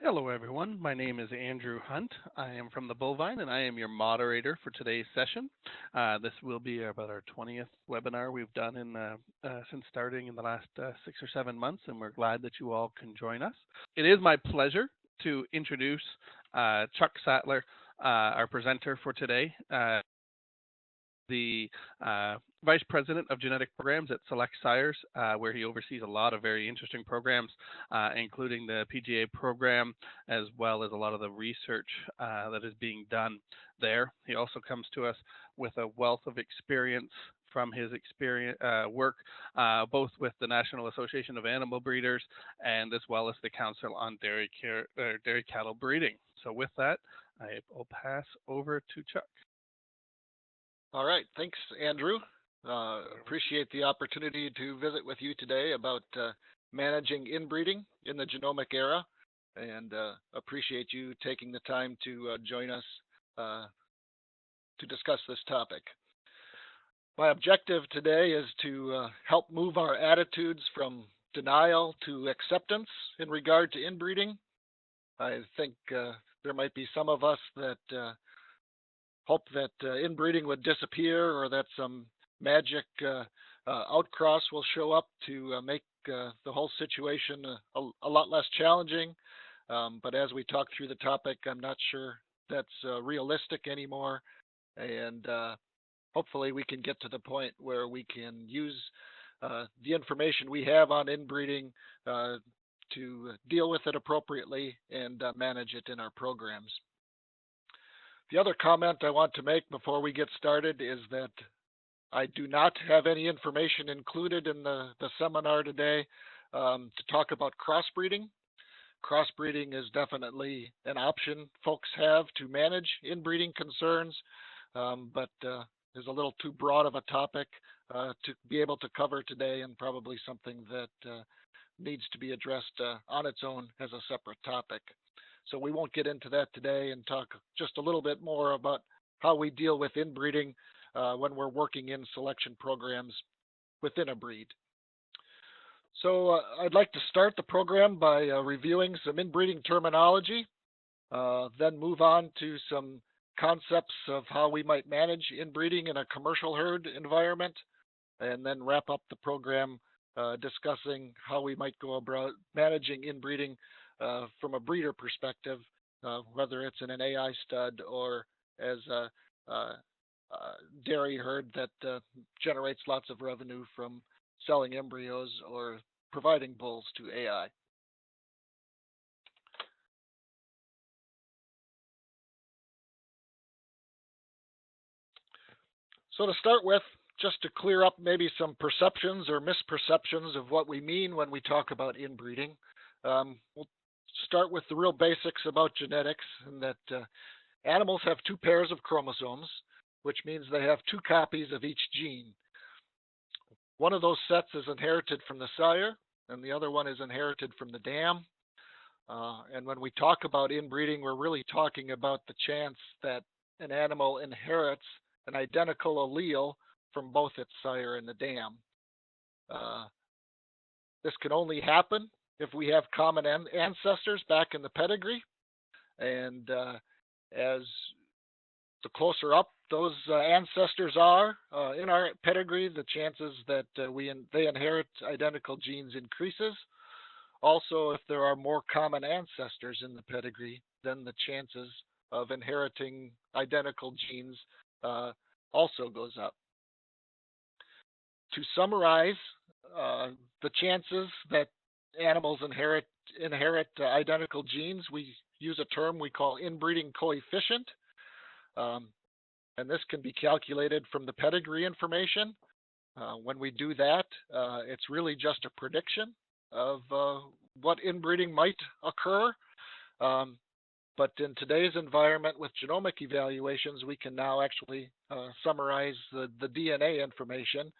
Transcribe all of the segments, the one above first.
Hello, everyone. My name is Andrew Hunt. I am from the Bovine, and I am your moderator for today's session. This will be about our 20th webinar we've done since starting in the last 6 or 7 months, and we're glad that you all can join us. It is my pleasure to introduce Chuck Sattler, our presenter for today. The Vice President of Genetic Programs at Select Sires, where he oversees a lot of very interesting programs, including the PGA program, as well as a lot of the research that is being done there. He also comes to us with a wealth of experience from his work, both with the National Association of Animal Breeders and as well as the Council on Dairy Cattle Breeding. So with that, I will pass over to Chuck. All right. Thanks, Andrew. Appreciate the opportunity to visit with you today about managing inbreeding in the genomic era, and appreciate you taking the time to join us to discuss this topic. My objective today is to help move our attitudes from denial to acceptance in regard to inbreeding. I think there might be some of us that hope that inbreeding would disappear, or that some magic outcross will show up to make the whole situation a lot less challenging. But as we talk through the topic, I'm not sure that's realistic anymore. And hopefully we can get to the point where we can use the information we have on inbreeding to deal with it appropriately and manage it in our programs. The other comment I want to make before we get started is that I do not have any information included in the seminar today to talk about crossbreeding. Crossbreeding is definitely an option folks have to manage inbreeding concerns, but is a little too broad of a topic to be able to cover today, and probably something that needs to be addressed on its own as a separate topic. So we won't get into that today, and talk just a little bit more about how we deal with inbreeding when we're working in selection programs within a breed. So I'd like to start the program by reviewing some inbreeding terminology, then move on to some concepts of how we might manage inbreeding in a commercial herd environment, and then wrap up the program discussing how we might go about managing inbreeding from a breeder perspective, whether it's in an AI stud or as a dairy herd that generates lots of revenue from selling embryos or providing bulls to AI. So to start with, just to clear up maybe some perceptions or misperceptions of what we mean when we talk about inbreeding, we'll start with the real basics about genetics, and that animals have two pairs of chromosomes, which means they have two copies of each gene. One of those sets is inherited from the sire, and the other one is inherited from the dam. And when we talk about inbreeding, we're really talking about the chance that an animal inherits an identical allele from both its sire and the dam. This can only happen if we have common ancestors back in the pedigree, and as the closer up those ancestors are in our pedigree, the chances that they inherit identical genes increases. Also, if there are more common ancestors in the pedigree, then the chances of inheriting identical genes also goes up. To summarize, the chances that animals inherit identical genes, we use a term we call inbreeding coefficient, and this can be calculated from the pedigree information. When we do that, it's really just a prediction of what inbreeding might occur. But in today's environment with genomic evaluations, we can now actually summarize the DNA information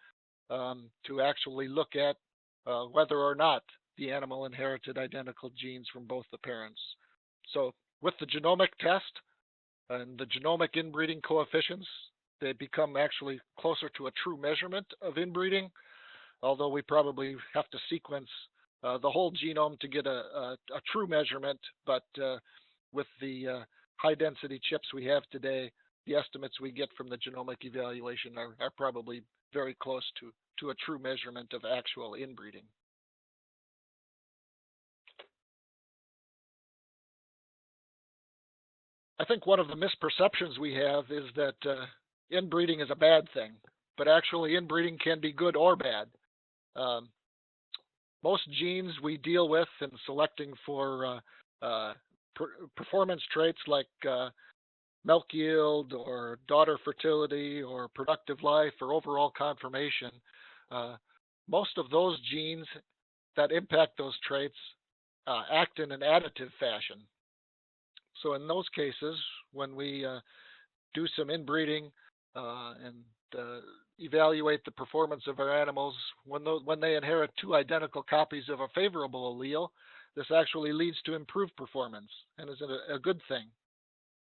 to actually look at whether or not the animal inherited identical genes from both the parents. So with the genomic test and the genomic inbreeding coefficients, they become actually closer to a true measurement of inbreeding, although we probably have to sequence the whole genome to get a true measurement, but with the high density chips we have today, the estimates we get from the genomic evaluation are probably very close to a true measurement of actual inbreeding. I think one of the misperceptions we have is that inbreeding is a bad thing, but actually inbreeding can be good or bad. Most genes we deal with in selecting for performance traits like milk yield or daughter fertility or productive life or overall conformation, most of those genes that impact those traits act in an additive fashion. So in those cases, when we do some inbreeding and evaluate the performance of our animals, when they inherit two identical copies of a favorable allele, this actually leads to improved performance and is a good thing.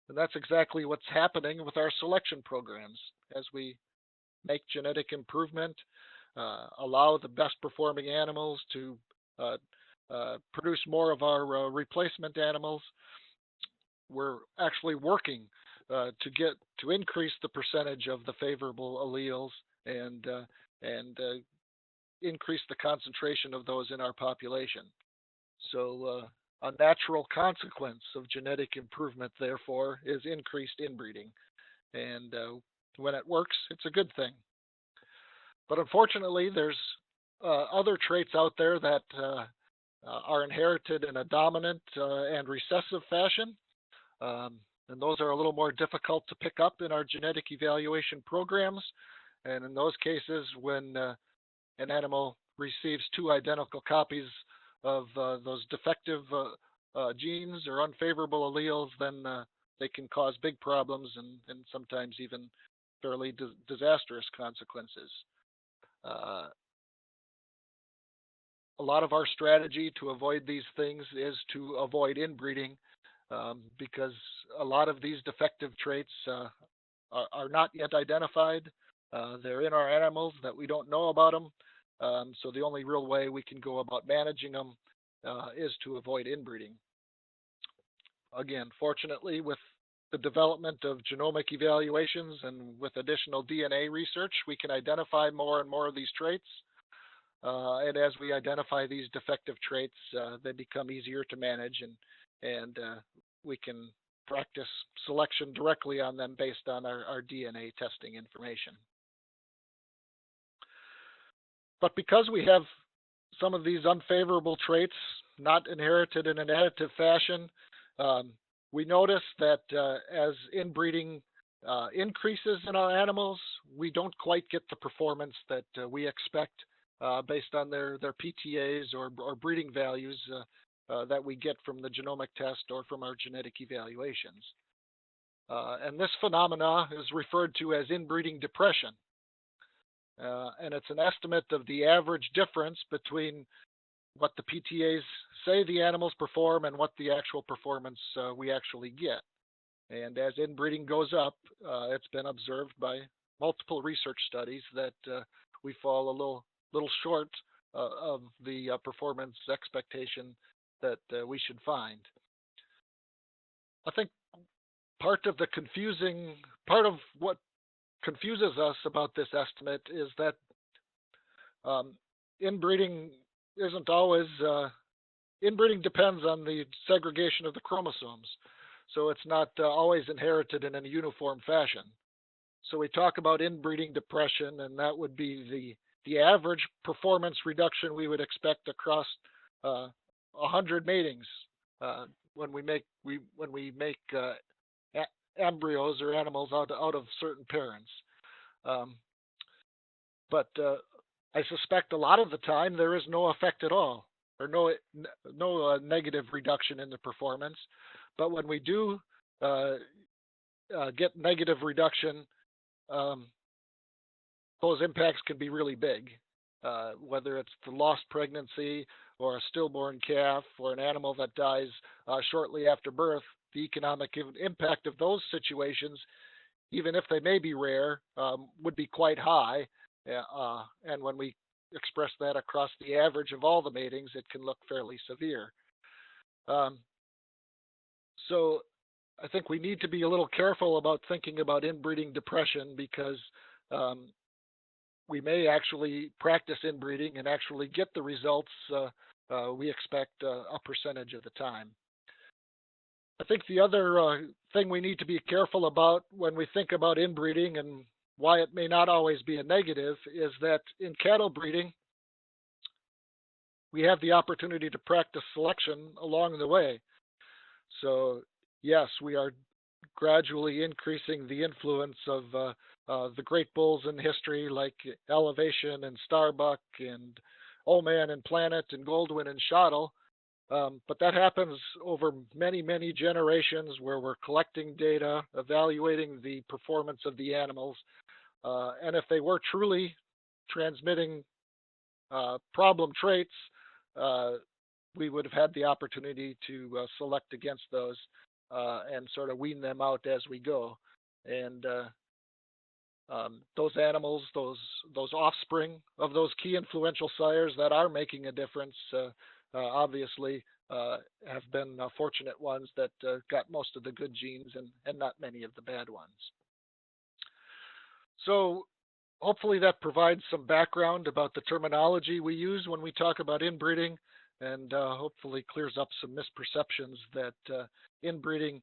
And that's exactly what's happening with our selection programs. As we make genetic improvement, allow the best performing animals to produce more of our replacement animals, we're actually working to increase the percentage of the favorable alleles and increase the concentration of those in our population. So a natural consequence of genetic improvement, therefore, is increased inbreeding. And when it works, it's a good thing. But unfortunately, there's other traits out there that are inherited in a dominant and recessive fashion. And those are a little more difficult to pick up in our genetic evaluation programs. And in those cases, when an animal receives two identical copies of those defective genes or unfavorable alleles, then they can cause big problems and sometimes even fairly disastrous consequences. A lot of our strategy to avoid these things is to avoid inbreeding, because a lot of these defective traits are not yet identified. They're in our animals that we don't know about them. So the only real way we can go about managing them is to avoid inbreeding. Again, fortunately, with the development of genomic evaluations and with additional DNA research, we can identify more and more of these traits. And as we identify these defective traits, they become easier to manage, and we can practice selection directly on them based on our DNA testing information. But because we have some of these unfavorable traits not inherited in an additive fashion, we notice that as inbreeding increases in our animals, we don't quite get the performance that we expect based on their PTAs or breeding values that we get from the genomic test or from our genetic evaluations. And this phenomena is referred to as inbreeding depression. And it's an estimate of the average difference between what the PTAs say the animals perform and what the actual performance we actually get. And as inbreeding goes up, it's been observed by multiple research studies that we fall a little short of the performance expectation that we should find. I think part of what confuses us about this estimate is that inbreeding isn't always inbreeding depends on the segregation of the chromosomes, so it's not always inherited in a uniform fashion. So we talk about inbreeding depression, and that would be the average performance reduction we would expect across 100 matings when we make embryos or animals out of certain parents. But I suspect a lot of the time there is no effect at all, or no negative reduction in the performance. But when we do get negative reduction, those impacts can be really big, whether it's the lost pregnancy or a stillborn calf or an animal that dies shortly after birth. The economic impact of those situations, even if they may be rare, would be quite high. And when we express that across the average of all the matings, it can look fairly severe. Um, so I think we need to be a little careful about thinking about inbreeding depression because um, we may actually practice inbreeding and actually get the results we expect a percentage of the time. I think the other thing we need to be careful about when we think about inbreeding and why it may not always be a negative is that in cattle breeding, we have the opportunity to practice selection along the way. So, yes, we are gradually increasing the influence of the great bulls in history like Elevation and Starbuck and Oman and Planet and Goldwyn and Shottle. But that happens over many, many generations where we're collecting data, evaluating the performance of the animals. And if they were truly transmitting problem traits, we would have had the opportunity to select against those and sort of wean them out as we go. And those animals, those offspring of those key influential sires that are making a difference, obviously have been fortunate ones that got most of the good genes and not many of the bad ones. So hopefully that provides some background about the terminology we use when we talk about inbreeding, and hopefully clears up some misperceptions that inbreeding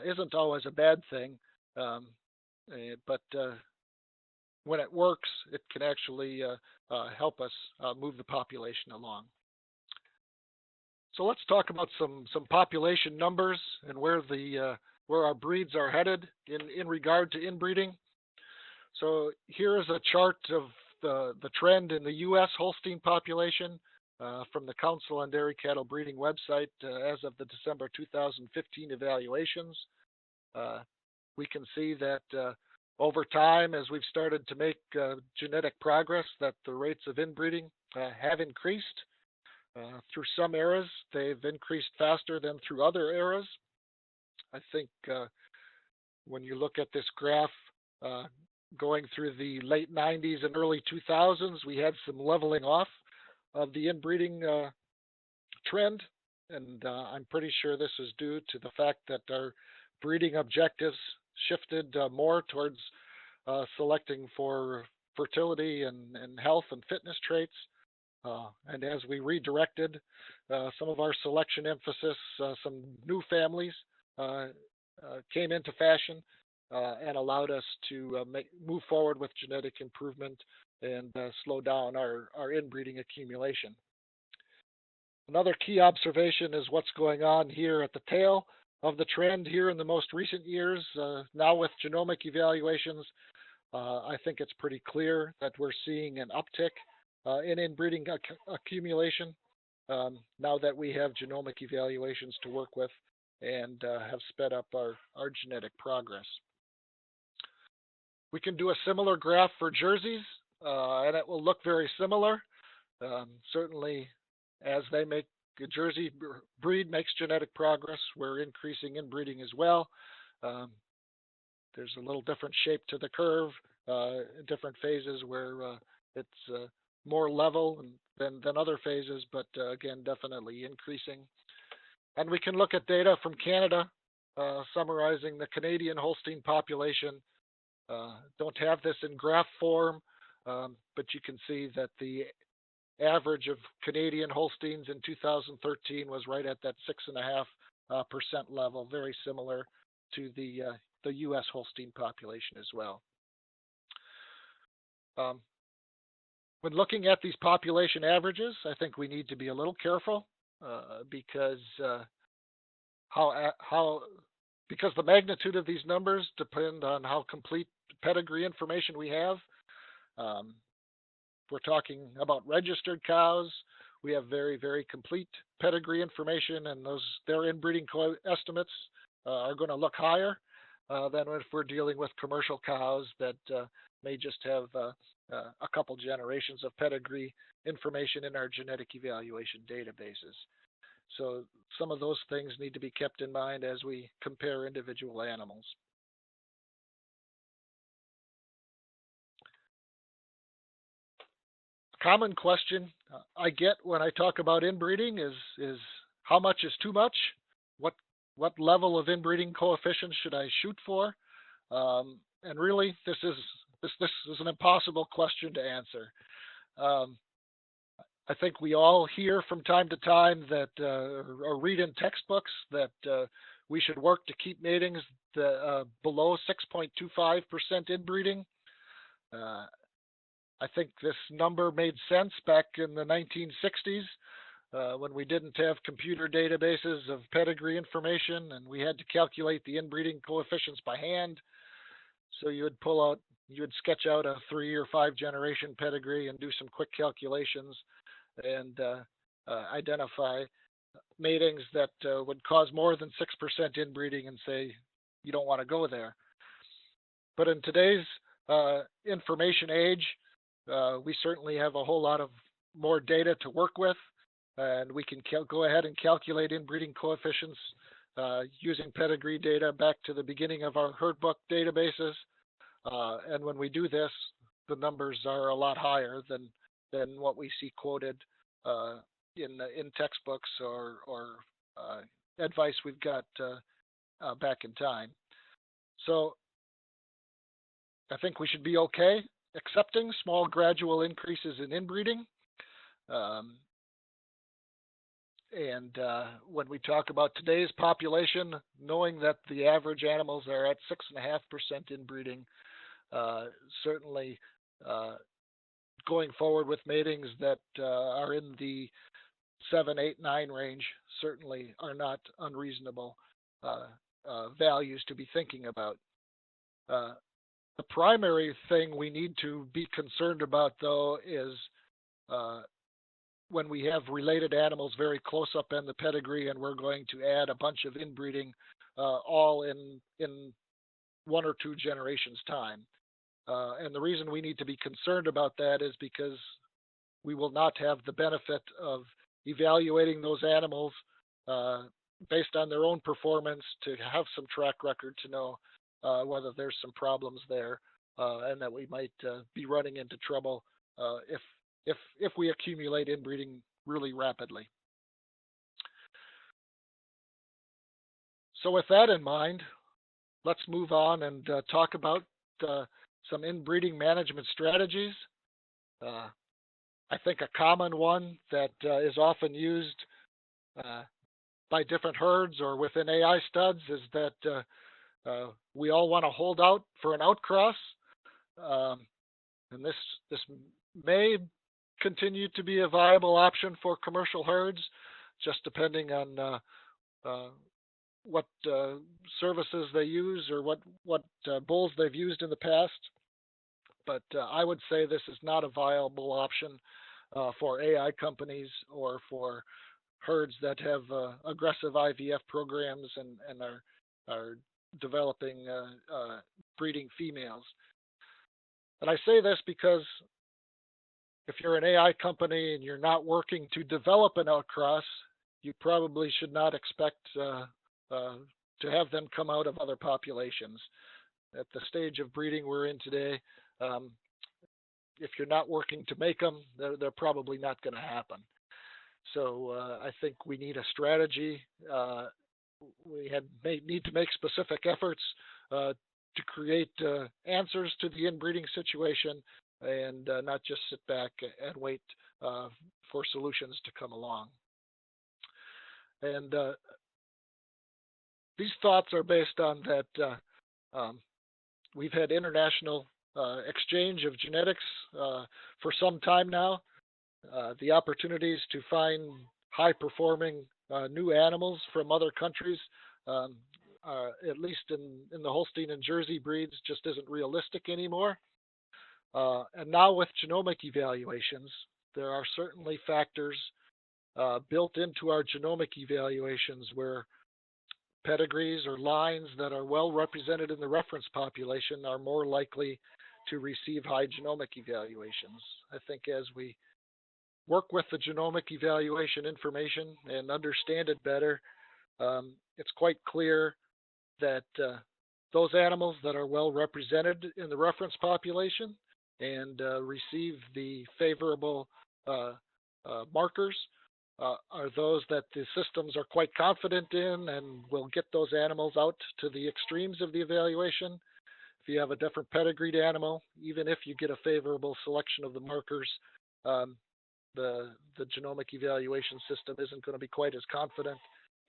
isn't always a bad thing, but when it works, it can actually help us move the population along. So let's talk about some population numbers and where our breeds are headed in regard to inbreeding. So here is a chart of the trend in the U.S. Holstein population from the Council on Dairy Cattle Breeding website as of the December 2015 evaluations. We can see that over time, as we've started to make genetic progress, that the rates of inbreeding have increased. Through some eras, they've increased faster than through other eras. I think when you look at this graph, going through the late 90s and early 2000s, we had some leveling off of the inbreeding trend, and I'm pretty sure this is due to the fact that our breeding objectives shifted more towards selecting for fertility and health and fitness traits. And as we redirected some of our selection emphasis, some new families came into fashion and allowed us to move forward with genetic improvement and slow down our inbreeding accumulation. Another key observation is what's going on here at the tail of the trend here in the most recent years. Now with genomic evaluations, I think it's pretty clear that we're seeing an uptick in inbreeding accumulation now that we have genomic evaluations to work with and have sped up our genetic progress. We can do a similar graph for jerseys, and it will look very similar. Certainly, as they make a jersey breed makes genetic progress, we're increasing inbreeding as well. There's a little different shape to the curve, different phases where it's more level than other phases, but again, definitely increasing. And we can look at data from Canada, summarizing the Canadian Holstein population. Don't have this in graph form, but you can see that the average of Canadian Holsteins in 2013 was right at that 6.5% level, very similar to the U.S. Holstein population as well. When looking at these population averages, I think we need to be a little careful because the magnitude of these numbers depend on how complete pedigree information we have. We're talking about registered cows. We have very, very complete pedigree information, and their inbreeding estimates are going to look higher than if we're dealing with commercial cows that may just have a couple generations of pedigree information in our genetic evaluation databases. So some of those things need to be kept in mind as we compare individual animals. common question I get when I talk about inbreeding is how much is too much? What what level of inbreeding coefficient should I shoot for? And really, this is an impossible question to answer. Um, I think we all hear from time to time that, or read in textbooks that we should work to keep matings below 6.25% inbreeding. Uh, I think this number made sense back in the 1960s when we didn't have computer databases of pedigree information and we had to calculate the inbreeding coefficients by hand. So you would sketch out a 3 or 5 generation pedigree and do some quick calculations and identify matings that would cause more than 6% inbreeding and say you don't want to go there. But in today's information age, we certainly have a whole lot of more data to work with, and we can go ahead and calculate inbreeding coefficients using pedigree data back to the beginning of our herd book databases. And when we do this, the numbers are a lot higher than what we see quoted in textbooks or advice we've got back in time. So I think we should be okay accepting small gradual increases in inbreeding. And when we talk about today's population, knowing that the average animals are at 6.5% inbreeding, certainly going forward with matings that are in the 7, 8, 9 range certainly are not unreasonable values to be thinking about. The primary thing we need to be concerned about, though, is when we have related animals very close up in the pedigree and we're going to add a bunch of inbreeding all in 1 or 2 generations' time. And the reason we need to be concerned about that is because we will not have the benefit of evaluating those animals based on their own performance to have some track record to know whether there's some problems there and that we might be running into trouble if we accumulate inbreeding really rapidly. So with that in mind, let's move on and talk about some inbreeding management strategies. I think a common one that is often used by different herds or within AI studs is that we all want to hold out for an outcross. And this may continue to be a viable option for commercial herds, just depending on what services they use or what bulls they've used in the past. But I would say this is not a viable option for AI companies or for herds that have aggressive IVF programs and are developing breeding females. And I say this because if you're an AI company and you're not working to develop an outcross, you probably should not expect to have them come out of other populations. At the stage of breeding we're in today, if you're not working to make them, they're probably not going to happen. So I think we need a strategy. We need to make specific efforts to create answers to the inbreeding situation and not just sit back and wait for solutions to come along. And these thoughts are based on that we've had international exchange of genetics for some time now. The opportunities to find high-performing new animals from other countries, at least in the Holstein and Jersey breeds, just isn't realistic anymore. And now with genomic evaluations, there are certainly factors built into our genomic evaluations where pedigrees or lines that are well represented in the reference population are more likely to receive high genomic evaluations. I think as we work with the genomic evaluation information and understand it better, it's quite clear that those animals that are well represented in the reference population and receive the favorable markers are those that the systems are quite confident in and will get those animals out to the extremes of the evaluation. If you have a different pedigreed animal, even if you get a favorable selection of the markers, um, the genomic evaluation system isn't going to be quite as confident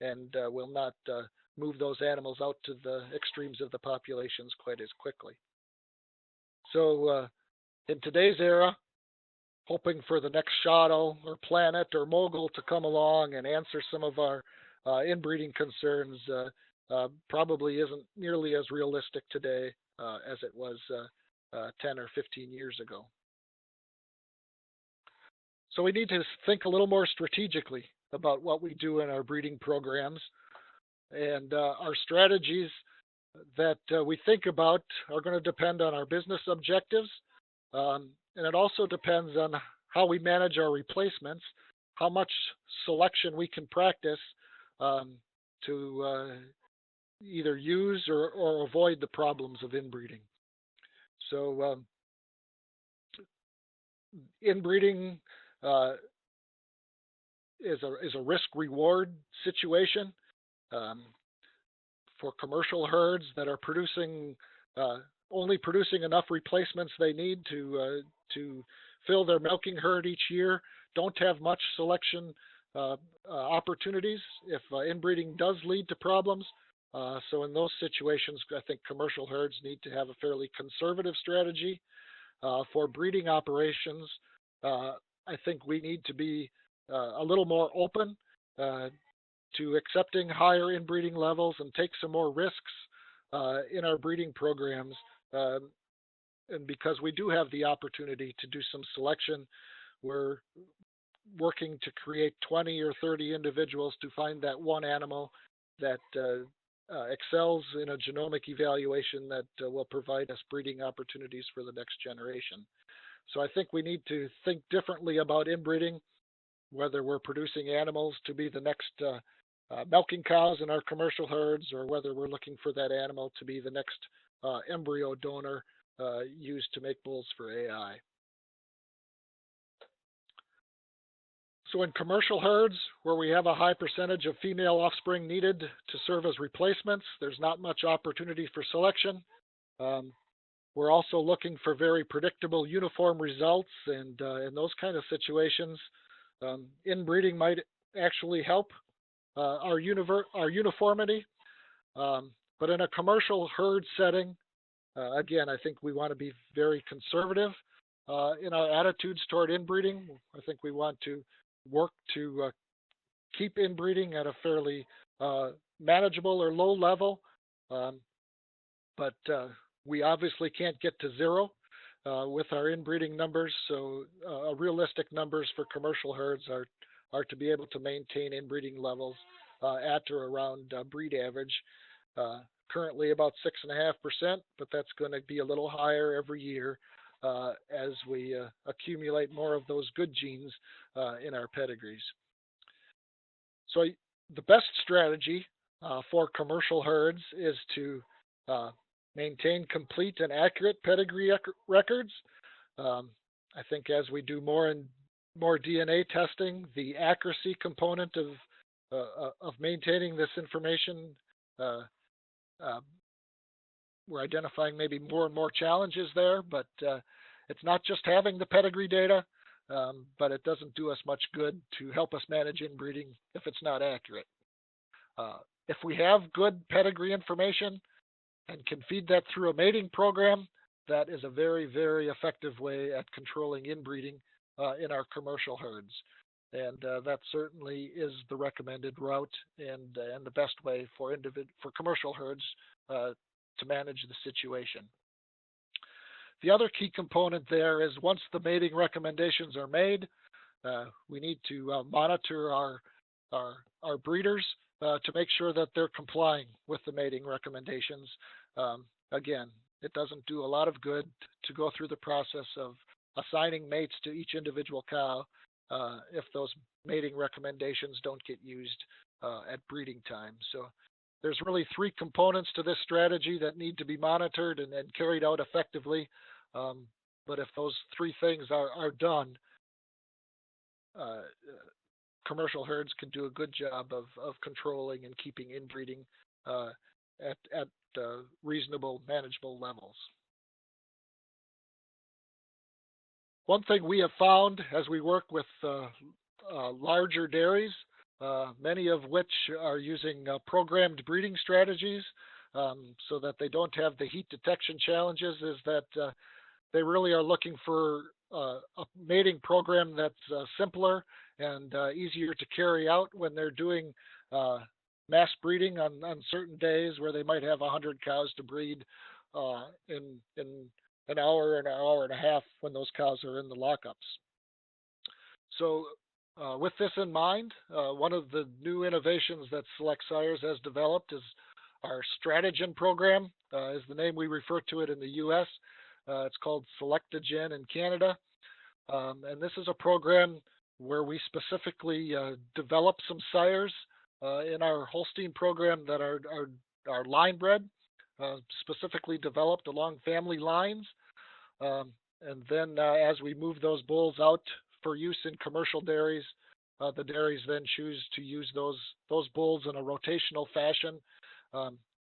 and will not move those animals out to the extremes of the populations quite as quickly. So in today's era, hoping for the next Shadow or Planet or Mogul to come along and answer some of our inbreeding concerns probably isn't nearly as realistic today as it was 10 or 15 years ago. So we need to think a little more strategically about what we do in our breeding programs. And our strategies that we think about are going to depend on our business objectives. And it also depends on how we manage our replacements, how much selection we can practice to either use or avoid the problems of inbreeding. So inbreeding is a risk-reward situation for commercial herds that are producing only producing enough replacements they need to fill their milking herd each year, don't have much selection opportunities if inbreeding does lead to problems. So in those situations, I think commercial herds need to have a fairly conservative strategy. For breeding operations, I think we need to be a little more open to accepting higher inbreeding levels and take some more risks in our breeding programs. And because we do have the opportunity to do some selection, we're working to create 20 or 30 individuals to find that one animal that excels in a genomic evaluation that will provide us breeding opportunities for the next generation. So I think we need to think differently about inbreeding, whether we're producing animals to be the next milking cows in our commercial herds, or whether we're looking for that animal to be the next embryo donor used to make bulls for AI. So in commercial herds, where we have a high percentage of female offspring needed to serve as replacements, there's not much opportunity for selection. We're also looking for very predictable uniform results, and in those kind of situations, inbreeding might actually help our uniformity. But in a commercial herd setting, again, I think we want to be very conservative in our attitudes toward inbreeding. I think we want to work to keep inbreeding at a fairly manageable or low level, but we obviously can't get to zero with our inbreeding numbers. So realistic numbers for commercial herds are to be able to maintain inbreeding levels at or around breed average. Currently about 6.5%, but that's going to be a little higher every year as we accumulate more of those good genes in our pedigrees. So the best strategy for commercial herds is to maintain complete and accurate pedigree records. I think as we do more and more DNA testing, the accuracy component of maintaining this information, we're identifying maybe more and more challenges there, but it's not just having the pedigree data, but it doesn't do us much good to help us manage inbreeding if it's not accurate. If we have good pedigree information and can feed that through a mating program, that is a very, very effective way at controlling inbreeding in our commercial herds. And that certainly is the recommended route and the best way for commercial herds to manage the situation. The other key component there is once the mating recommendations are made, we need to monitor our breeders to make sure that they're complying with the mating recommendations. Again, it doesn't do a lot of good to go through the process of assigning mates to each individual cow if those mating recommendations don't get used at breeding time. So there's really three components to this strategy that need to be monitored and carried out effectively. But if those three things are done, uh, commercial herds can do a good job of controlling and keeping inbreeding at reasonable, manageable levels. One thing we have found as we work with larger dairies, many of which are using programmed breeding strategies so that they don't have the heat detection challenges, is that they really are looking for a mating program that's simpler and easier to carry out when they're doing mass breeding on certain days where they might have 100 cows to breed in an hour and a half when those cows are in the lockups. So with this in mind, one of the new innovations that Select Sires has developed is our Stratagem program, is the name we refer to it in the U.S. It's called Stratagem in Canada. And this is a program where we specifically develop some sires in our Holstein program that are line bred, specifically developed along family lines. And then as we move those bulls out for use in commercial dairies, the dairies then choose to use those bulls in a rotational fashion,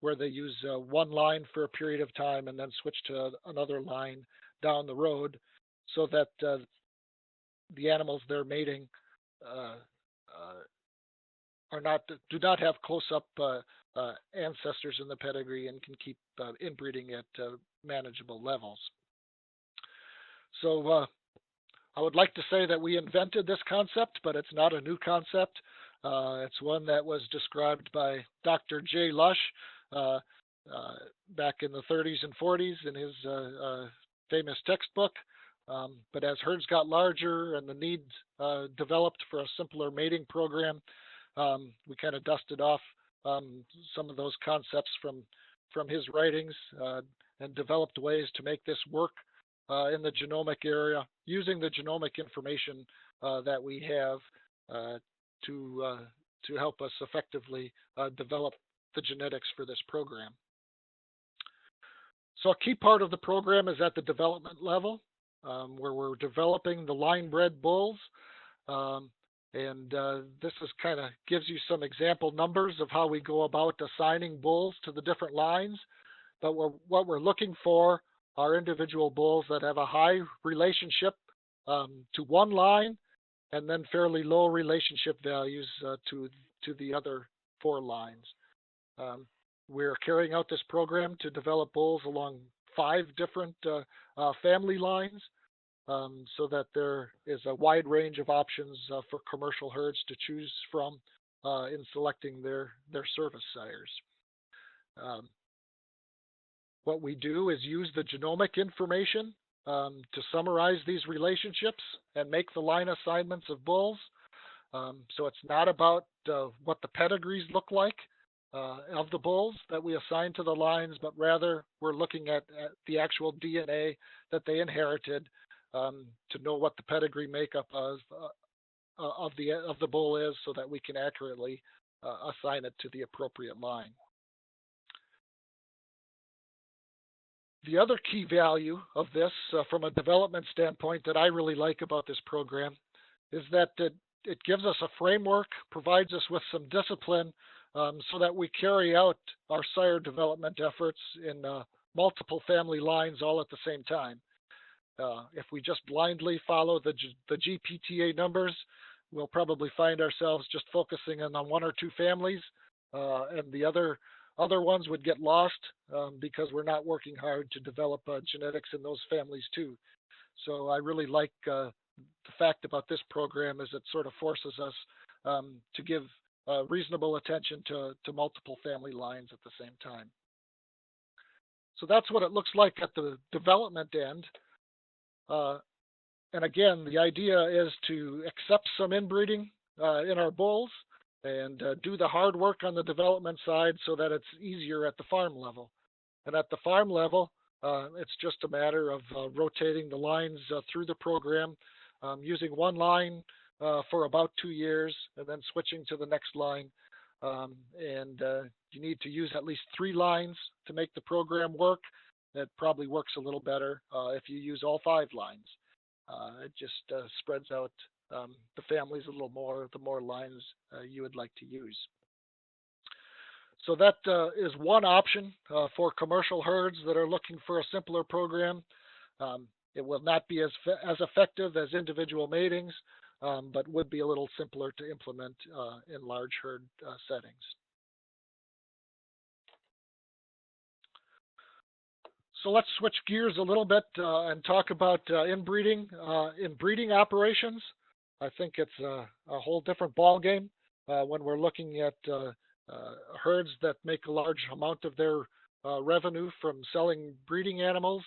where they use one line for a period of time and then switch to another line down the road, so that the animals they're mating do not have close-up ancestors in the pedigree and can keep inbreeding at manageable levels. So I would like to say that we invented this concept, but it's not a new concept. It's one that was described by Dr. J. Lush back in the 30s and 40s in his famous textbook. But as herds got larger and the need developed for a simpler mating program, we kind of dusted off some of those concepts from his writings and developed ways to make this work in the genomic area, using the genomic information that we have to help us effectively develop the genetics for this program. So a key part of the program is at the development level, where we're developing the line-bred bulls. And this is kind of gives you some example numbers of how we go about assigning bulls to the different lines. But what we're looking for are individual bulls that have a high relationship to one line, and then fairly low relationship values to the other four lines. We're carrying out this program to develop bulls along 5 different family lines, so that there is a wide range of options for commercial herds to choose from in selecting their service sires. What we do is use the genomic information to summarize these relationships and make the line assignments of bulls. So it's not about what the pedigrees look like of the bulls that we assign to the lines, but rather we're looking at the actual DNA that they inherited to know what the pedigree makeup of the bull is, so that we can accurately assign it to the appropriate line. The other key value of this from a development standpoint that I really like about this program is that it gives us a framework, provides us with some discipline, so that we carry out our sire development efforts in multiple family lines all at the same time. If we just blindly follow the GPTA numbers, we'll probably find ourselves just focusing on 1 or 2 families, and the other ones would get lost because we're not working hard to develop genetics in those families too. So I really like the fact about this program is it sort of forces us to give reasonable attention to multiple family lines at the same time. So that's what it looks like at the development end. And again, the idea is to accept some inbreeding in our bulls and do the hard work on the development side so that it's easier at the farm level. And at the farm level, it's just a matter of rotating the lines through the program, using one line for about 2 years and then switching to the next line. And you need to use at least 3 lines to make the program work. it probably works a little better if you use all 5 lines. It just spreads out the families a little more, the more lines you would like to use. So that is one option for commercial herds that are looking for a simpler program. It will not be as effective as individual matings, but would be a little simpler to implement in large herd settings. So let's switch gears a little bit and talk about inbreeding. In breeding operations, I think it's a whole different ballgame when we're looking at herds that make a large amount of their revenue from selling breeding animals.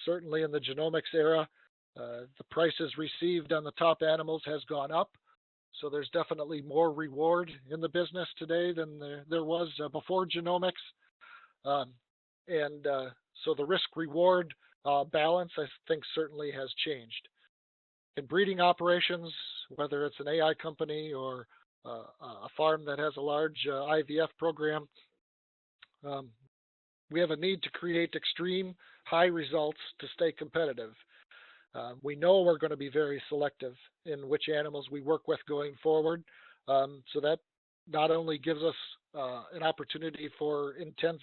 Certainly in the genomics era, the prices received on the top animals has gone up. So there's definitely more reward in the business today than there was before genomics. So the risk-reward balance, I think, certainly has changed. In breeding operations, whether it's an AI company or a farm that has a large IVF program, we have a need to create extreme high results to stay competitive. We know we're going to be very selective in which animals we work with going forward. So that not only gives us an opportunity for intense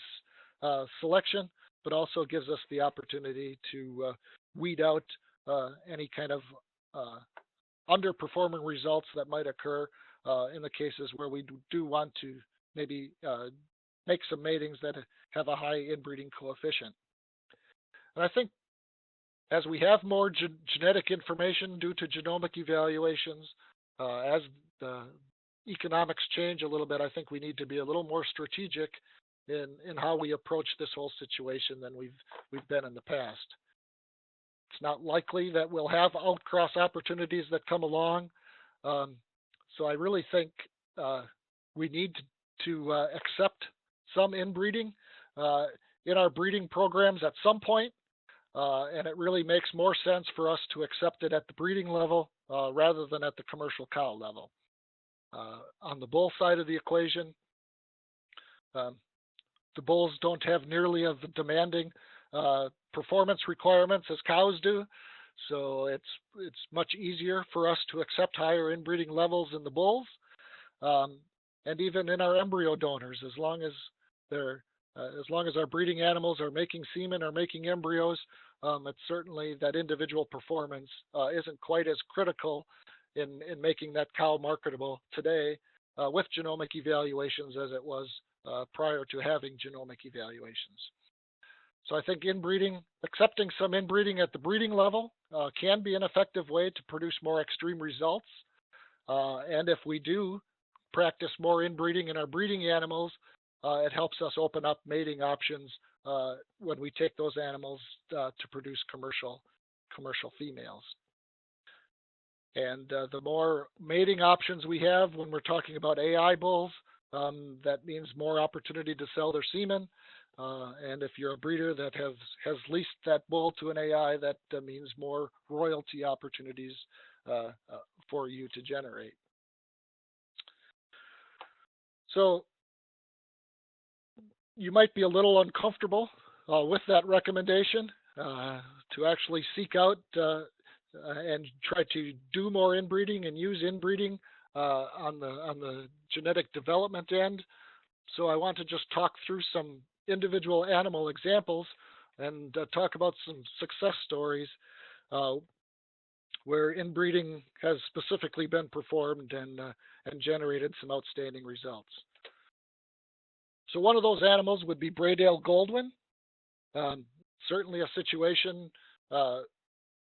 selection, but also gives us the opportunity to weed out any kind of underperforming results that might occur in the cases where we do want to maybe make some matings that have a high inbreeding coefficient. And I think as we have more genetic information due to genomic evaluations, as the economics change a little bit, I think we need to be a little more strategic in how we approach this whole situation than we've been in the past. It's not likely that we'll have outcross opportunities that come along. So I really think we need to accept some inbreeding in our breeding programs at some point. And it really makes more sense for us to accept it at the breeding level rather than at the commercial cow level. On the bull side of the equation, the bulls don't have nearly as demanding performance requirements as cows do. So it's much easier for us to accept higher inbreeding levels in the bulls, and even in our embryo donors, as long as our breeding animals are making semen or making embryos, it's certainly that individual performance isn't quite as critical in making that cow marketable today with genomic evaluations as it was prior to having genomic evaluations. So I think accepting some inbreeding at the breeding level can be an effective way to produce more extreme results. And if we do practice more inbreeding in our breeding animals, it helps us open up mating options when we take those animals to produce commercial females. And the more mating options we have when we're talking about AI bulls, that means more opportunity to sell their semen. And if you're a breeder that has leased that bull to an AI, that means more royalty opportunities for you to generate. So you might be a little uncomfortable with that recommendation to actually seek out and try to do more inbreeding and use inbreeding on the genetic development end. So I want to just talk through some individual animal examples and talk about some success stories where inbreeding has specifically been performed and generated some outstanding results. So one of those animals would be Braidale Goldwyn. Certainly a situation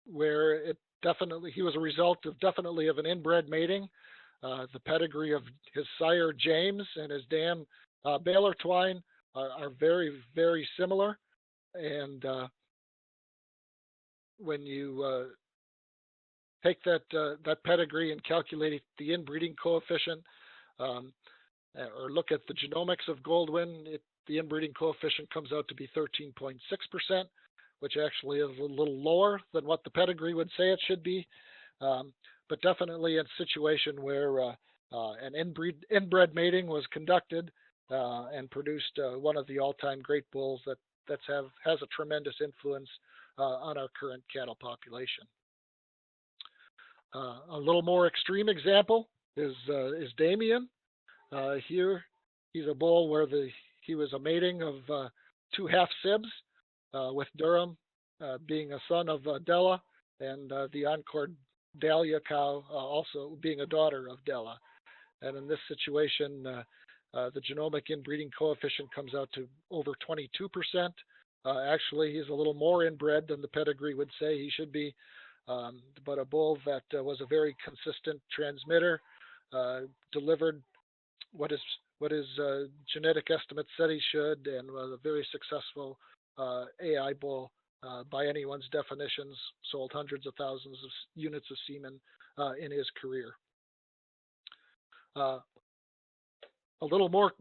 where he was a result of an inbred mating. The pedigree of his sire James and his dam Baylor Twine are very, very similar. And when you take that pedigree and calculate the inbreeding coefficient, or look at the genomics of Goldwyn, the inbreeding coefficient comes out to be 13.6%, which actually is a little lower than what the pedigree would say it should be. But definitely a situation where an inbred mating was conducted and produced one of the all-time great bulls that has a tremendous influence on our current cattle population. A little more extreme example is Damien. Here, he's a bull where he was a mating of two half sibs, with Durham being a son of Della, and the Encore Dahlia cow also being a daughter of Della. And in this situation, the genomic inbreeding coefficient comes out to over 22%. Actually, he's a little more inbred than the pedigree would say he should be, but a bull that was a very consistent transmitter, delivered what his genetic estimates said he should, and was a very successful AI bull by anyone's definitions. Sold hundreds of thousands of units of semen in his career. A little more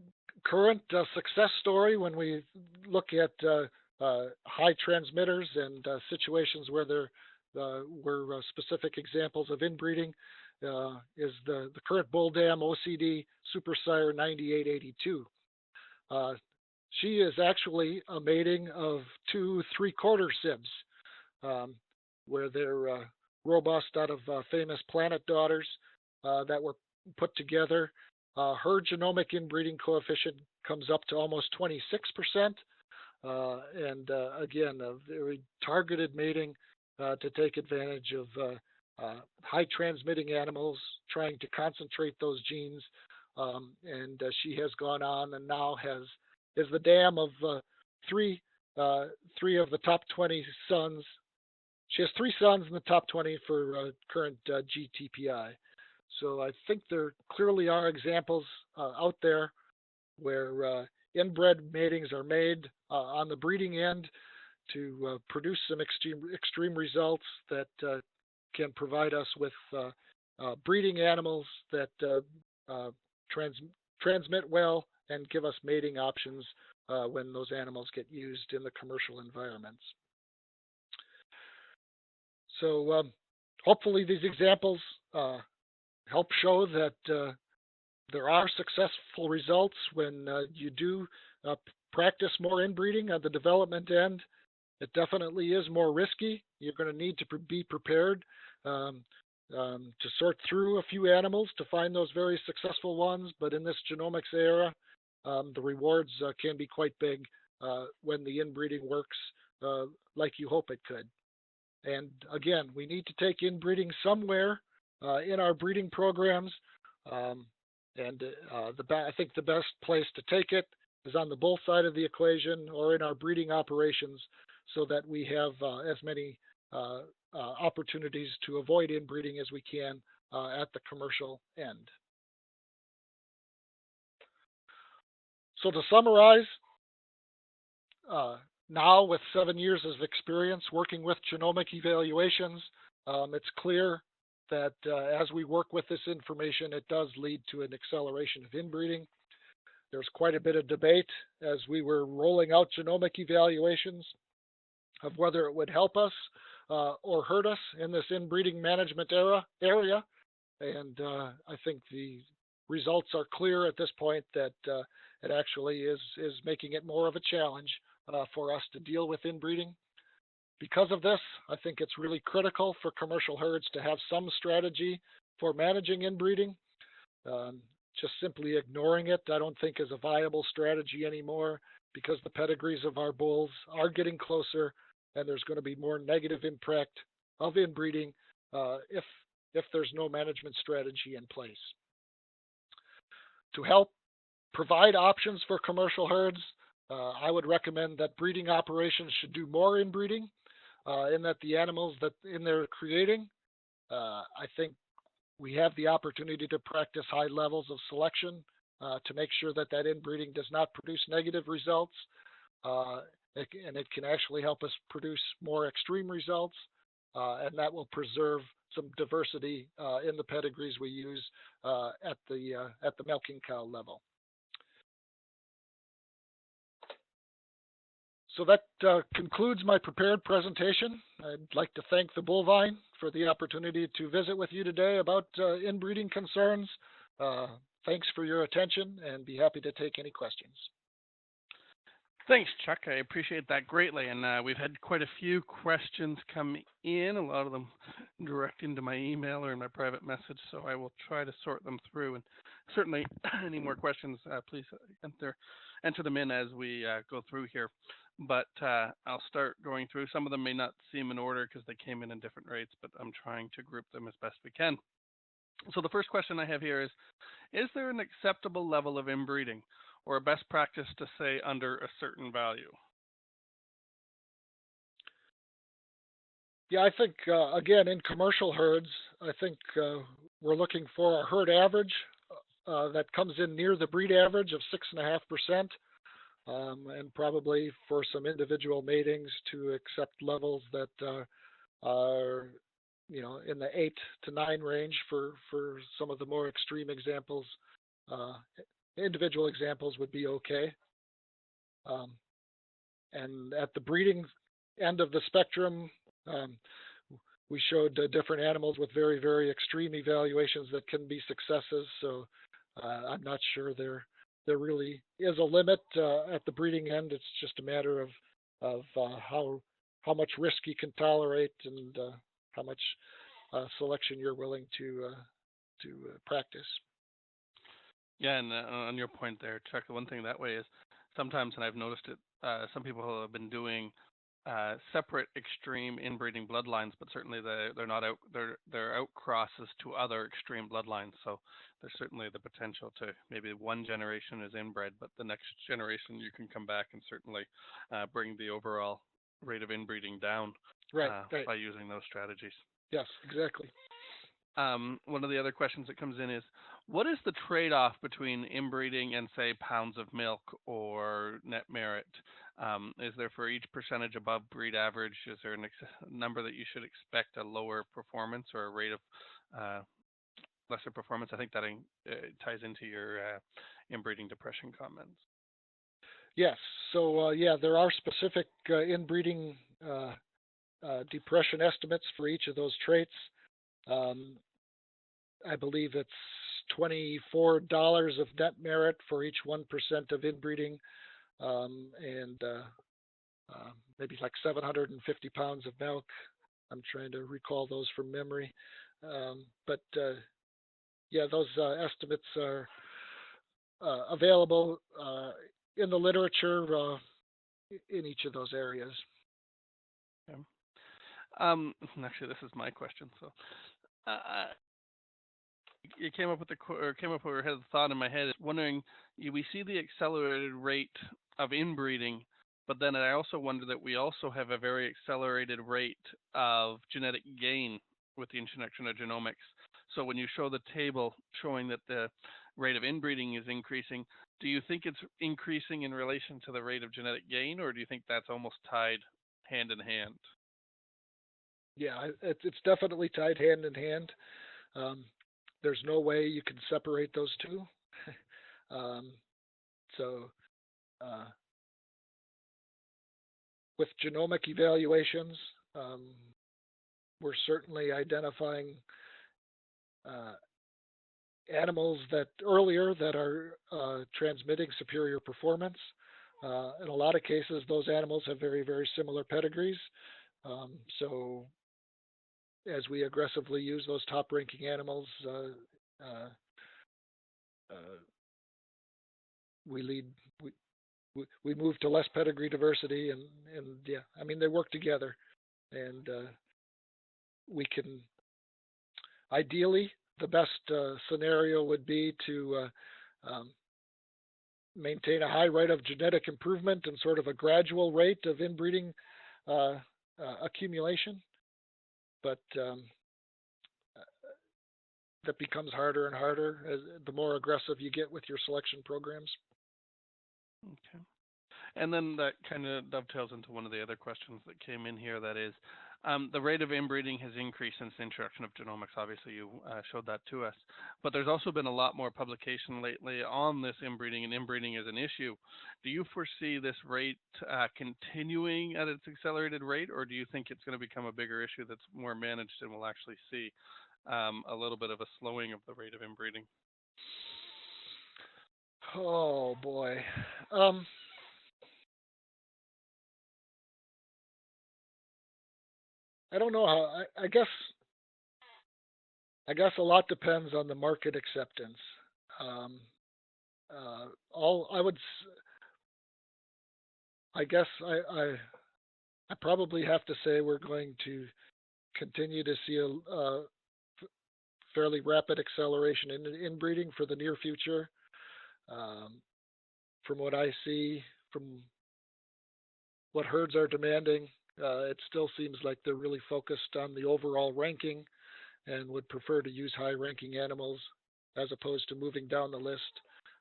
current success story when we look at high transmitters and situations where there were specific examples of inbreeding is the current bull dam OCD Super Sire 9882. She is actually a mating of two 3/4 sibs, where they're robust out of famous Planet daughters that were put together. Her genomic inbreeding coefficient comes up to almost 26%. And again, a very targeted mating to take advantage of high transmitting animals, trying to concentrate those genes. And she has gone on and now is the dam of three of the top 20 sons. She has 3 sons in the top 20 for current GTPI. So I think there clearly are examples out there where inbred matings are made on the breeding end to produce some extreme results that can provide us with breeding animals that transmit well and give us mating options when those animals get used in the commercial environments. So hopefully these examples help show that there are successful results when you do practice more inbreeding on the development end. It definitely is more risky. You're going to need to be prepared to sort through a few animals to find those very successful ones. But in this genomics era, the rewards can be quite big when the inbreeding works like you hope it could. And again, we need to take inbreeding somewhere in our breeding programs. I think the best place to take it is on the bull side of the equation or in our breeding operations, so that we have as many opportunities to avoid inbreeding as we can at the commercial end. So to summarize, now with 7 years of experience working with genomic evaluations, it's clear that as we work with this information, it does lead to an acceleration of inbreeding. There's quite a bit of debate as we were rolling out genomic evaluations of whether it would help us or hurt us in this inbreeding management area. And I think the results are clear at this point that it actually is making it more of a challenge for us to deal with inbreeding. Because of this, I think it's really critical for commercial herds to have some strategy for managing inbreeding. Just simply ignoring it, I don't think is a viable strategy anymore, because the pedigrees of our bulls are getting closer, and there's going to be more negative impact of inbreeding if there's no management strategy in place. To help provide options for commercial herds, I would recommend that breeding operations should do more inbreeding, in that the animals that they're creating, I think we have the opportunity to practice high levels of selection to make sure that inbreeding does not produce negative results, and it can actually help us produce more extreme results, and that will preserve some diversity in the pedigrees we use at the milking cow level. So that concludes my prepared presentation. I'd like to thank the Bullvine for the opportunity to visit with you today about inbreeding concerns. thanks for your attention, and be happy to take any questions. Thanks, Chuck. I appreciate that greatly. And we've had quite a few questions come in, a lot of them direct into my email or in my private message, so I will try to sort them through. And certainly, any more questions, please enter them in as we go through here. But I'll start going through. Some of them may not seem in order because they came in different rates, but I'm trying to group them as best we can. So the first question I have here is there an acceptable level of inbreeding or a best practice to say under a certain value? Yeah, I think, again, in commercial herds, I think we're looking for a herd average that comes in near the breed average of 6.5%, and probably for some individual matings to accept levels that are, in the 8 to 9 range for some of the more extreme examples. Individual examples would be okay. And at the breeding end of the spectrum, we showed different animals with very, very extreme evaluations that can be successes. So I'm not sure there really is a limit at the breeding end. It's just a matter of how much risk you can tolerate and how much selection you're willing to practice. Yeah, and on your point there, Chuck, the one thing that way is sometimes, and I've noticed it, some people have been doing separate extreme inbreeding bloodlines, but certainly they're outcrosses to other extreme bloodlines. So there's certainly the potential to maybe one generation is inbred, but the next generation you can come back and certainly bring the overall rate of inbreeding down right. by using those strategies. Yes, exactly. One of the other questions that comes in is, what is the trade-off between inbreeding and, say, pounds of milk or net merit? Is there, for each percentage above breed average, is there a number that you should expect a lower performance or a rate of lesser performance? I think that ties into your inbreeding depression comments. Yes. So, there are specific inbreeding depression estimates for each of those traits. I believe it's $24 of net merit for each 1% of inbreeding, and maybe like 750 pounds of milk. I'm trying to recall those from memory. But those estimates are available in the literature in each of those areas. Okay. Actually, this is my question. So, it came up with a thought in my head. Wondering, we see the accelerated rate of inbreeding, but then I also wonder that we also have a very accelerated rate of genetic gain with the introduction of genomics. So when you show the table showing that the rate of inbreeding is increasing, do you think it's increasing in relation to the rate of genetic gain, or do you think that's almost tied hand in hand? Yeah, it's definitely tied hand in hand. There's no way you can separate those two. With genomic evaluations, we're certainly identifying animals that are transmitting superior performance. In a lot of cases, those animals have very, very similar pedigrees. So as we aggressively use those top-ranking animals, we move to less pedigree diversity, and yeah, I mean, they work together, and we can ideally, the best scenario would be to maintain a high rate of genetic improvement and sort of a gradual rate of inbreeding accumulation. But that becomes harder and harder the more aggressive you get with your selection programs. Okay. And then that kind of dovetails into one of the other questions that came in here. That is, the rate of inbreeding has increased since the introduction of genomics. Obviously, you showed that to us. But there's also been a lot more publication lately on this inbreeding, and inbreeding as an issue. Do you foresee this rate continuing at its accelerated rate, or do you think it's going to become a bigger issue that's more managed and we'll actually see a little bit of a slowing of the rate of inbreeding? Oh boy. I don't know how. I guess a lot depends on the market acceptance. Um, all I would. I guess I probably have to say we're going to continue to see a fairly rapid acceleration in inbreeding for the near future. Um, from what I see, from what herds are demanding, it still seems like they're really focused on the overall ranking and would prefer to use high-ranking animals as opposed to moving down the list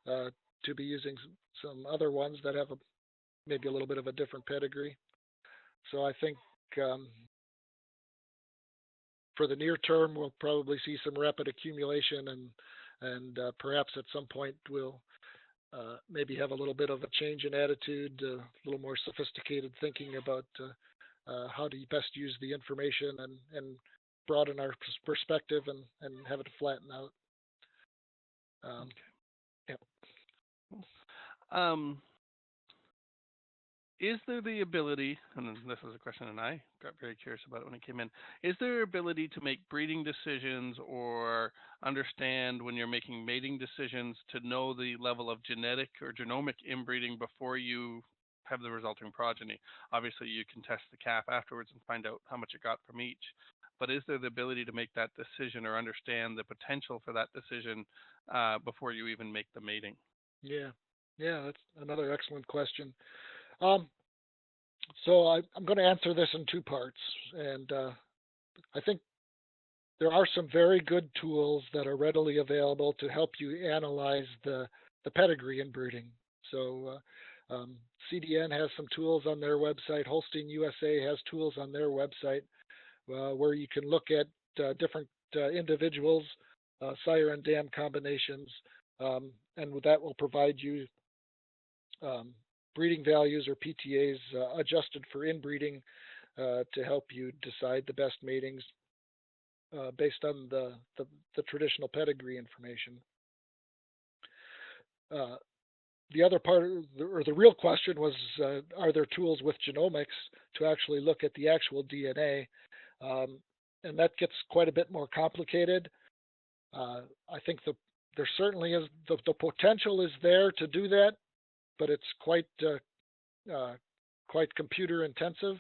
uh, to be using some other ones that have maybe a little bit of a different pedigree. So I think um, for the near term, we'll probably see some rapid accumulation, and perhaps at some point we'll maybe have a little bit of a change in attitude, a little more sophisticated thinking about how to best use the information and broaden our perspective and have it flatten out. Okay. Yeah. Um, is there the ability, and this is a question and I got very curious about it when it came in, is there ability to make breeding decisions or understand when you're making mating decisions to know the level of genetic or genomic inbreeding before you have the resulting progeny? Obviously, you can test the calf afterwards and find out how much it got from each. But is there the ability to make that decision or understand the potential for that decision before you even make the mating? Yeah. Yeah, that's another excellent question. Um, so I'm going to answer this in two parts, and I think there are some very good tools that are readily available to help you analyze the pedigree in breeding. So CDN has some tools on their website. Holstein USA has tools on their website where you can look at different individuals, sire and dam combinations, and that will provide you um, breeding values or PTAs adjusted for inbreeding to help you decide the best matings based on the traditional pedigree information. Uh, the other part, or the real question was, are there tools with genomics to actually look at the actual DNA? And that gets quite a bit more complicated. I think there certainly is the potential is there to do that, but it's quite computer intensive.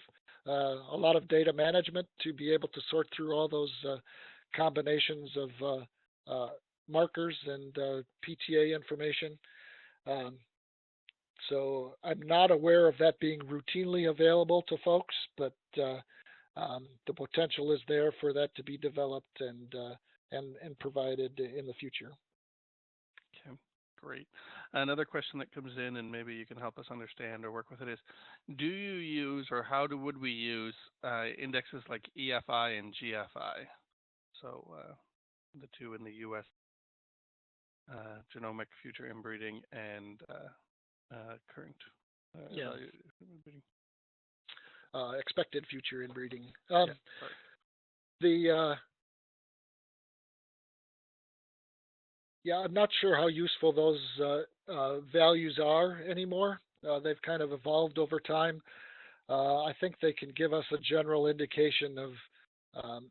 A lot of data management to be able to sort through all those combinations of markers and PTA information. Um, so I'm not aware of that being routinely available to folks, but the potential is there for that to be developed and provided in the future. Okay, great. Another question that comes in, and maybe you can help us understand or work with it, is do you use or would we use indexes like EFI and GFI? So the two in the US, genomic future inbreeding and current Yeah, inbreeding. expected future inbreeding. Yeah, sorry. The Yeah, I'm not sure how useful those values are anymore. They've kind of evolved over time. I think they can give us a general indication of um,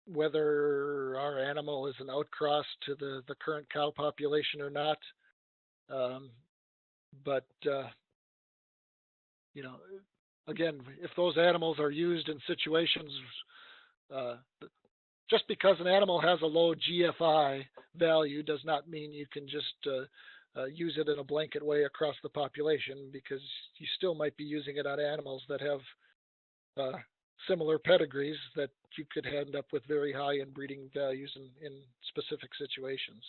whether our animal is an outcross to the current cow population or not. Um, but you know, again, if those animals are used in situations, uh, just because an animal has a low GFI value does not mean you can just use it in a blanket way across the population, because you still might be using it on animals that have similar pedigrees that you could end up with very high inbreeding values in specific situations.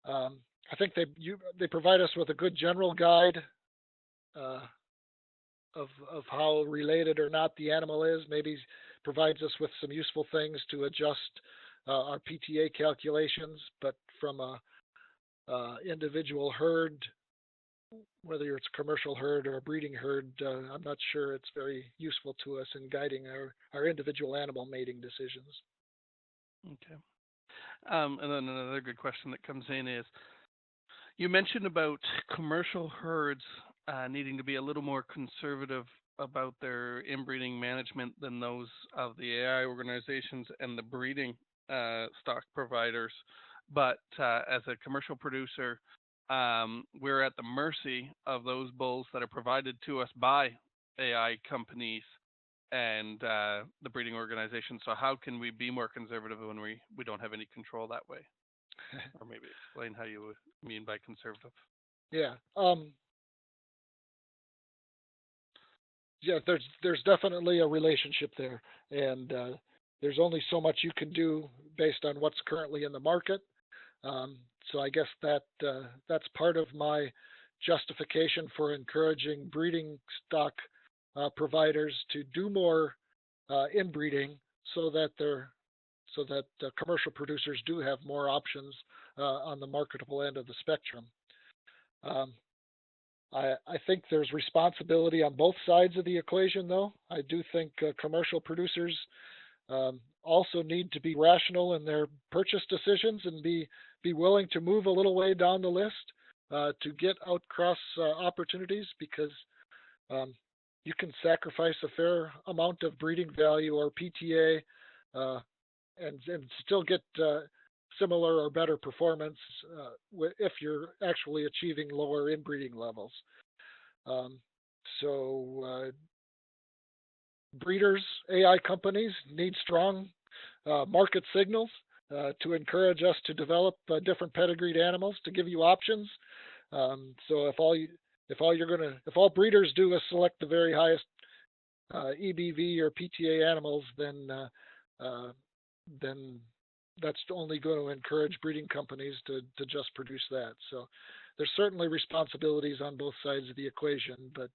I think they provide us with a good general guide uh, of how related or not the animal is. Maybe provides us with some useful things to adjust our PTA calculations, but from a individual herd, whether it's a commercial herd or a breeding herd, I'm not sure it's very useful to us in guiding our individual animal mating decisions. Okay. And then another good question that comes in is, You mentioned about commercial herds needing to be a little more conservative about their inbreeding management than those of the AI organizations and the breeding stock providers. But as a commercial producer, we're at the mercy of those bulls that are provided to us by AI companies and the breeding organization. So how can we be more conservative when we don't have any control that way? Or maybe explain how you mean by conservative. Yeah. Yeah, there's definitely a relationship there, and there's only so much you can do based on what's currently in the market. So I guess that's part of my justification for encouraging breeding stock providers to do more inbreeding, so that commercial producers do have more options on the marketable end of the spectrum. Um, I think there's responsibility on both sides of the equation, though. I do think commercial producers also need to be rational in their purchase decisions and be willing to move a little way down the list to get out cross opportunities, because you can sacrifice a fair amount of breeding value or PTA and still get similar or better performance if you're actually achieving lower inbreeding levels. Um, so breeders, AI companies need strong market signals to encourage us to develop different pedigreed animals to give you options. So if all breeders do is select the very highest EBV or PTA animals, then that's only going to encourage breeding companies to just produce that. So there's certainly responsibilities on both sides of the equation, but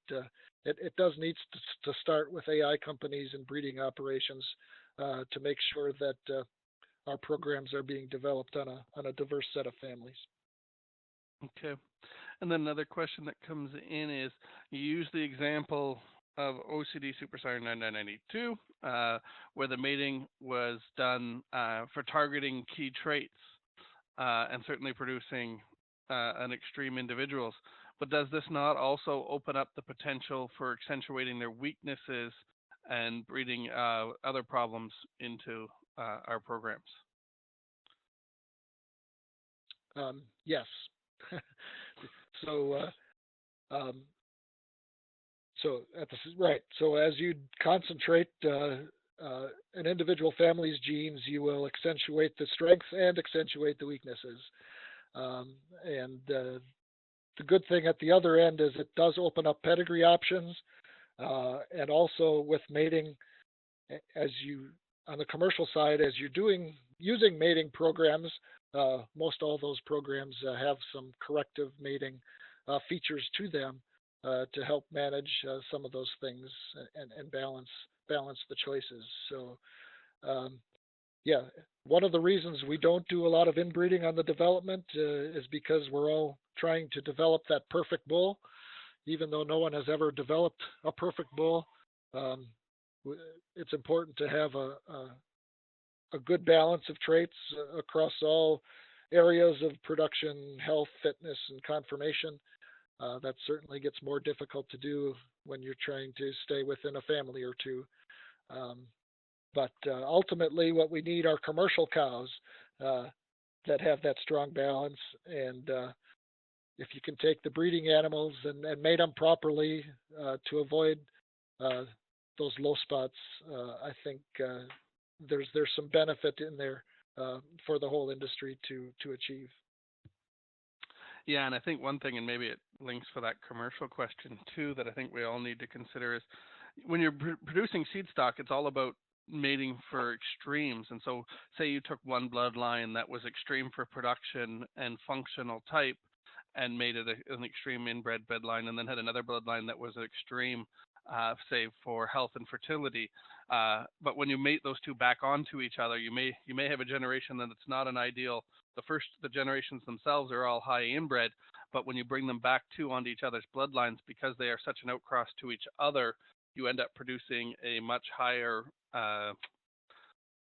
it does need to start with AI companies and breeding operations to make sure that our programs are being developed on a diverse set of families. Okay. And then another question that comes in is, you use the example of OCD Super Sire 9992, where the mating was done for targeting key traits and certainly producing an extreme individuals. But does this not also open up the potential for accentuating their weaknesses and breeding other problems into our programs? Yes. So So as you concentrate an individual family's genes, you will accentuate the strengths and accentuate the weaknesses. And the good thing at the other end is it does open up pedigree options, and also with mating, on the commercial side, as you're using mating programs, most all those programs have some corrective mating features to them to help manage some of those things and balance the choices. So yeah, one of the reasons we don't do a lot of inbreeding on the development is because we're all trying to develop that perfect bull, even though no one has ever developed a perfect bull. It's important to have a good balance of traits across all areas of production, health, fitness, and conformation. That certainly gets more difficult to do when you're trying to stay within a family or two. But ultimately, what we need are commercial cows that have that strong balance. And if you can take the breeding animals and mate them properly to avoid those low spots, I think there's some benefit in there for the whole industry to achieve. Yeah, and I think one thing, and maybe it links for that commercial question too, that I think we all need to consider is, when you're producing seed stock, it's all about mating for extremes. And so say you took one bloodline that was extreme for production and functional type and made it an extreme inbred bloodline, and then had another bloodline that was extreme, say for health and fertility. But when you mate those two back onto each other, you may have a generation that it's not an ideal. The generations themselves are all high inbred, but when you bring them back onto each other's bloodlines, because they are such an outcross to each other, you end up producing a much higher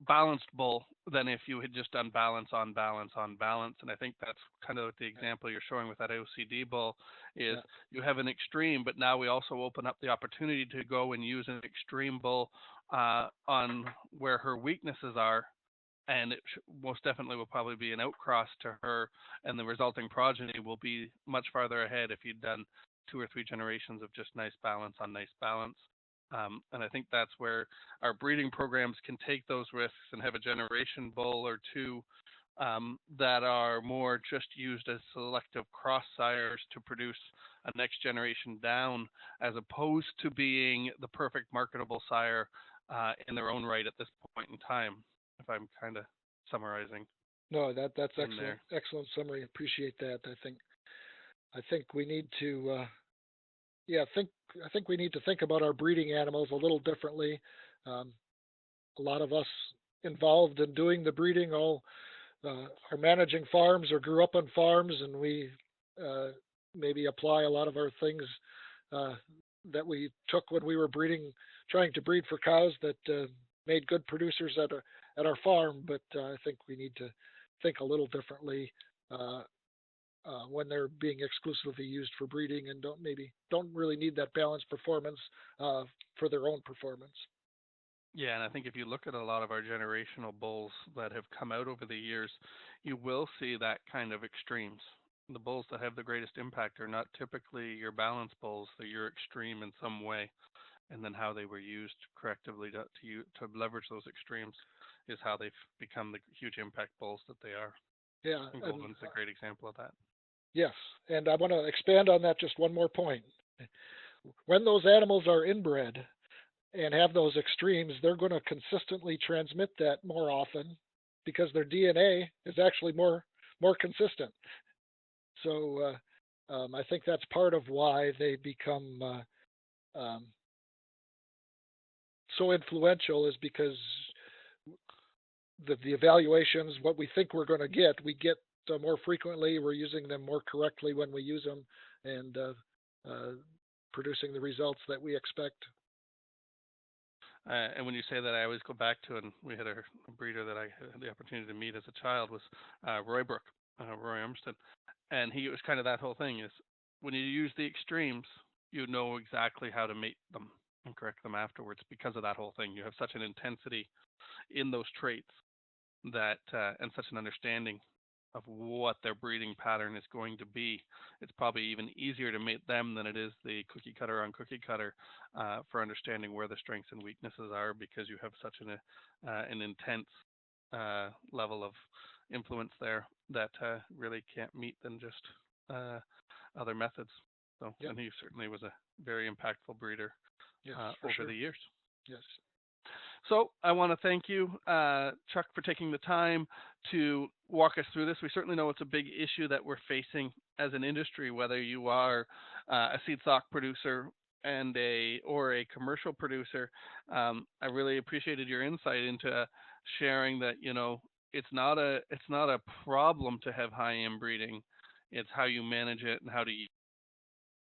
balanced bull than if you had just done balance on balance on balance. And I think that's kind of the example you're showing with that OCD bull is you have an extreme, but now we also open up the opportunity to go and use an extreme bull on where her weaknesses are. And it most definitely will probably be an outcross to her, and the resulting progeny will be much farther ahead if you'd done 2 or 3 generations of just nice balance on nice balance. And I think that's where our breeding programs can take those risks and have a generation bull or two that are more just used as selective cross sires to produce a next generation down, as opposed to being the perfect marketable sire in their own right at this point in time, if I'm kind of summarizing. No, that's excellent. Excellent summary. Appreciate that. I think we need to I think we need to think about our breeding animals a little differently. A lot of us involved in doing the breeding all are managing farms or grew up on farms, and we maybe apply a lot of our things that we took when we were trying to breed for cows that made good producers at our farm. But I think we need to think a little differently when they're being exclusively used for breeding and don't really need that balanced performance for their own performance. Yeah, and I think if you look at a lot of our generational bulls that have come out over the years, you will see that kind of extremes. The bulls that have the greatest impact are not typically your balance bulls; they're extreme in some way, and then how they were used correctively to leverage those extremes is how they've become the huge impact bulls that they are. Yeah, and Golden's a great example of that. Yes, and I want to expand on that just one more point. When those animals are inbred and have those extremes, they're going to consistently transmit that more often because their DNA is actually more consistent. So I think that's part of why they become so influential, is because the evaluations, what we think we're going to get, we get more frequently. We're using them more correctly when we use them, and producing the results that we expect. And when you say that, I always go back to, and we had a breeder that I had the opportunity to meet as a child, was Roy Armstead. And he was kind of that whole thing is when you use the extremes, you know exactly how to mate them and correct them afterwards because of that whole thing. You have such an intensity in those traits that and such an understanding of what their breeding pattern is going to be. It's probably even easier to mate them than it is the cookie cutter on cookie cutter for understanding where the strengths and weaknesses are, because you have such an intense level of influence there that really can't meet than just other methods. So, yep. And he certainly was a very impactful breeder over the years. Yes. So I want to thank you, Chuck, for taking the time to walk us through this. We certainly know it's a big issue that we're facing as an industry, whether you are a seed stock producer or a commercial producer. I really appreciated your insight into sharing that, it's not a problem to have high inbreeding. It's how you manage it and how to use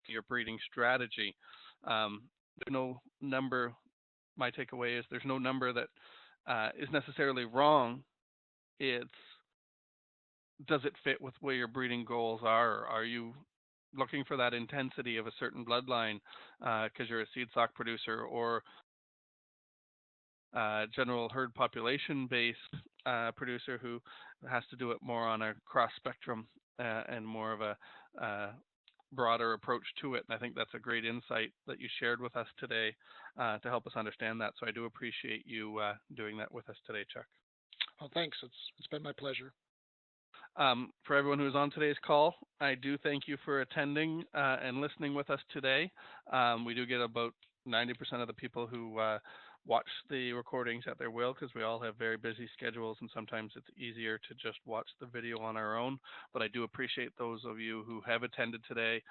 your breeding strategy. There's no number. My takeaway is there's no number that is necessarily wrong. It's, does it fit with where your breeding goals are? Are you looking for that intensity of a certain bloodline because you're a seed stock producer, or general herd population based producer who has to do it more on a cross spectrum and more of a broader approach to it? And I think that's a great insight that you shared with us today to help us understand that. So I do appreciate you doing that with us today, Chuck. Well, thanks. It's been my pleasure. For everyone who's on today's call, I do thank you for attending and listening with us today. We do get about 90% of the people who watch the recordings at their will, because we all have very busy schedules and sometimes it's easier to just watch the video on our own. But I do appreciate those of you who have attended today.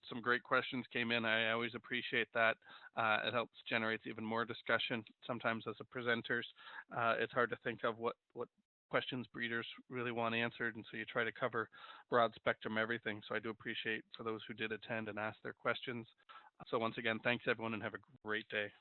Some great questions came in. I always appreciate that. It helps generates even more discussion. Sometimes as a presenters, it's hard to think of what questions breeders really want answered, and so you try to cover broad spectrum everything. So I do appreciate for those who did attend and ask their questions. So once again, thanks everyone and have a great day.